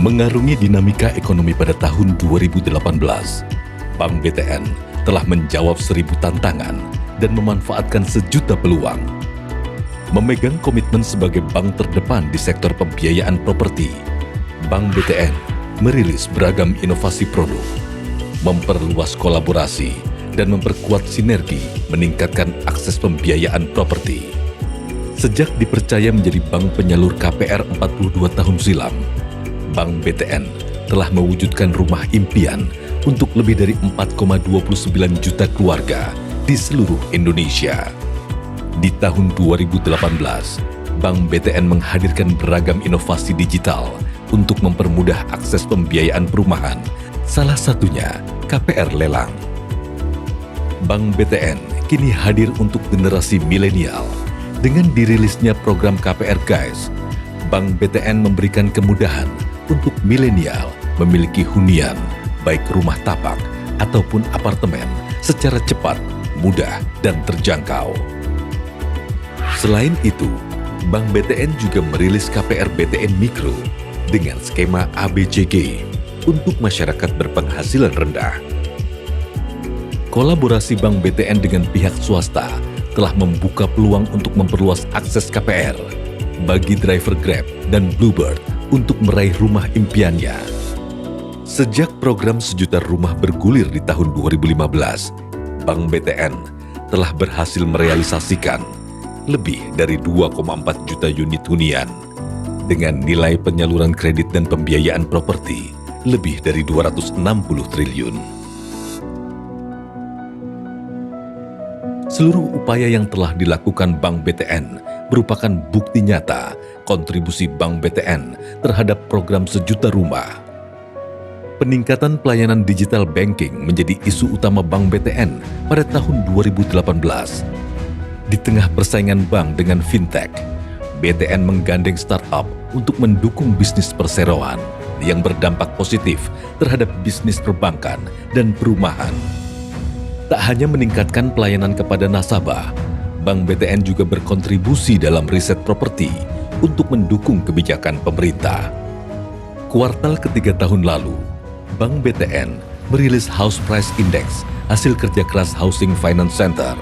Mengarungi dinamika ekonomi pada tahun 2018, Bank BTN telah menjawab 1000 tantangan dan memanfaatkan sejuta peluang. Memegang komitmen sebagai bank terdepan di sektor pembiayaan properti, Bank BTN merilis beragam inovasi produk, memperluas kolaborasi, dan memperkuat sinergi meningkatkan akses pembiayaan properti. Sejak dipercaya menjadi bank penyalur KPR 42 tahun silam, Bank BTN telah mewujudkan rumah impian untuk lebih dari 4,29 juta keluarga di seluruh Indonesia. Di tahun 2018, Bank BTN menghadirkan beragam inovasi digital untuk mempermudah akses pembiayaan perumahan, salah satunya KPR Lelang. Bank BTN kini hadir untuk generasi milenial. Dengan dirilisnya program KPR Guys, Bank BTN memberikan kemudahan untuk milenial memiliki hunian, baik rumah tapak ataupun apartemen, secara cepat, mudah, dan terjangkau. Selain itu, Bank BTN juga merilis KPR BTN Mikro dengan skema ABCG untuk masyarakat berpenghasilan rendah. Kolaborasi Bank BTN dengan pihak swasta telah membuka peluang untuk memperluas akses KPR bagi driver Grab dan Bluebird untuk meraih rumah impiannya. Sejak program sejuta rumah bergulir di tahun 2015, Bank BTN telah berhasil merealisasikan lebih dari 2,4 juta unit hunian dengan nilai penyaluran kredit dan pembiayaan properti lebih dari 260 triliun. Seluruh upaya yang telah dilakukan Bank BTN merupakan bukti nyata kontribusi Bank BTN terhadap program sejuta rumah. Peningkatan pelayanan digital banking menjadi isu utama Bank BTN pada tahun 2018. Di tengah persaingan bank dengan fintech, BTN menggandeng startup untuk mendukung bisnis perseroan yang berdampak positif terhadap bisnis perbankan dan perumahan. Tak hanya meningkatkan pelayanan kepada nasabah, Bank BTN juga berkontribusi dalam riset properti untuk mendukung kebijakan pemerintah. Kuartal ketiga tahun lalu, Bank BTN merilis House Price Index hasil kerja keras Housing Finance Center.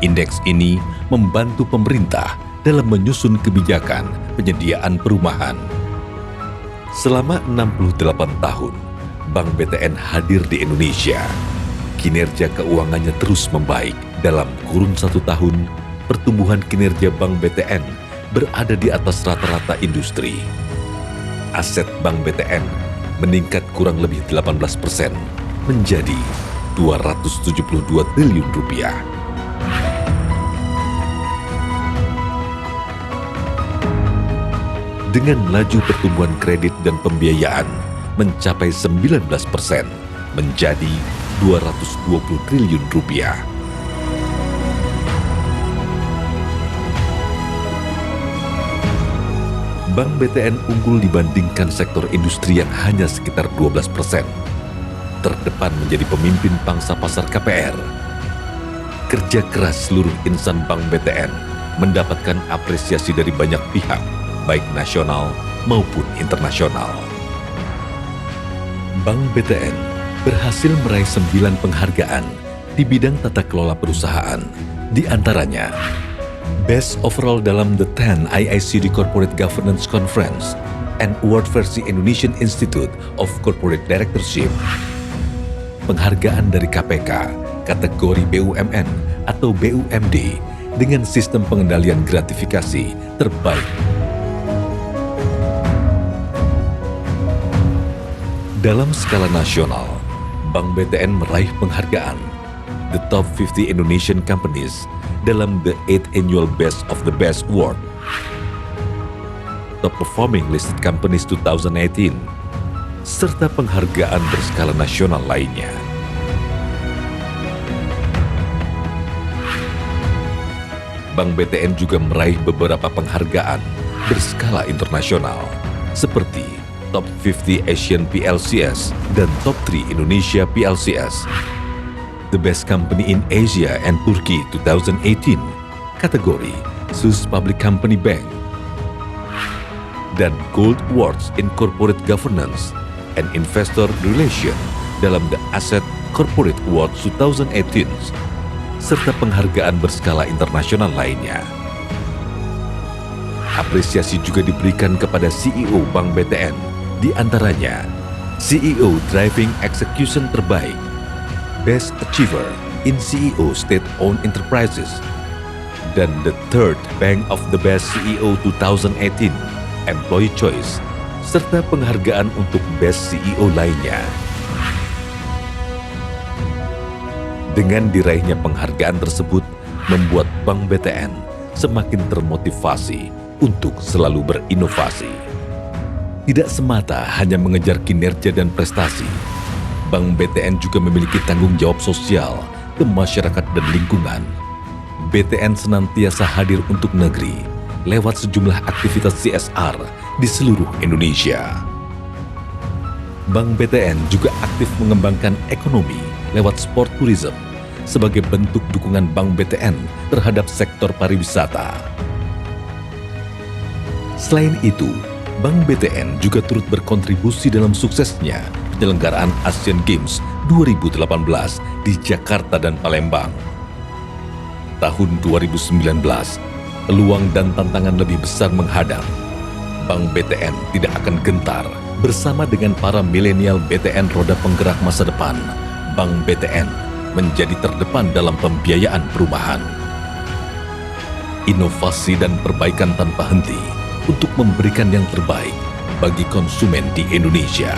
Indeks ini membantu pemerintah dalam menyusun kebijakan penyediaan perumahan. Selama 68 tahun, Bank BTN hadir di Indonesia. Kinerja keuangannya terus membaik. Dalam kurun 1 tahun, pertumbuhan kinerja Bank BTN berada di atas rata-rata industri. Aset Bank BTN meningkat kurang lebih 18% menjadi 272 triliun rupiah. Dengan laju pertumbuhan kredit dan pembiayaan mencapai 19% menjadi 220 triliun rupiah. Bank BTN unggul dibandingkan sektor industri yang hanya sekitar 12%. Terdepan menjadi pemimpin pangsa pasar KPR. Kerja keras seluruh insan Bank BTN mendapatkan apresiasi dari banyak pihak, baik nasional maupun internasional. Bank BTN berhasil meraih 9 penghargaan di bidang tata kelola perusahaan, di antaranya Best Overall dalam The 10 IICD Corporate Governance Conference and Award versi Indonesian Institute of Corporate Directorship. Penghargaan dari KPK, kategori BUMN atau BUMD dengan sistem pengendalian gratifikasi terbaik. Dalam skala nasional, Bank BTN meraih penghargaan The Top 50 Indonesian Companies dalam The 8th Annual Best of the Best Award, Top Performing Listed Companies 2018, serta penghargaan berskala nasional lainnya. Bank BTN juga meraih beberapa penghargaan berskala internasional, seperti Top 50 Asian PLCS dan Top 3 Indonesia PLCS, The Best Company in Asia and Turkey 2018, kategori Swiss Public Company Bank, dan Gold Awards in Corporate Governance and Investor Relation dalam The Asset Corporate Awards 2018, serta penghargaan berskala internasional lainnya. Apresiasi juga diberikan kepada CEO Bank BTN, di antaranya CEO Driving Execution Terbaik, Best Achiever in CEO State-Owned Enterprises, dan the Third Bank of the Best CEO 2018 Employee Choice, serta penghargaan untuk Best CEO lainnya. Dengan diraihnya penghargaan tersebut, membuat Bank BTN semakin termotivasi untuk selalu berinovasi. Tidak semata hanya mengejar kinerja dan prestasi, Bank BTN juga memiliki tanggung jawab sosial ke masyarakat dan lingkungan. BTN senantiasa hadir untuk negeri lewat sejumlah aktivitas CSR di seluruh Indonesia. Bank BTN juga aktif mengembangkan ekonomi lewat sport tourism sebagai bentuk dukungan Bank BTN terhadap sektor pariwisata. Selain itu, Bank BTN juga turut berkontribusi dalam suksesnya penyelenggaraan Asian Games 2018 di Jakarta dan Palembang. Tahun 2019, peluang dan tantangan lebih besar menghadang. Bank BTN tidak akan gentar bersama dengan para milenial BTN roda penggerak masa depan. Bank BTN menjadi terdepan dalam pembiayaan perumahan. Inovasi dan perbaikan tanpa henti untuk memberikan yang terbaik bagi konsumen di Indonesia.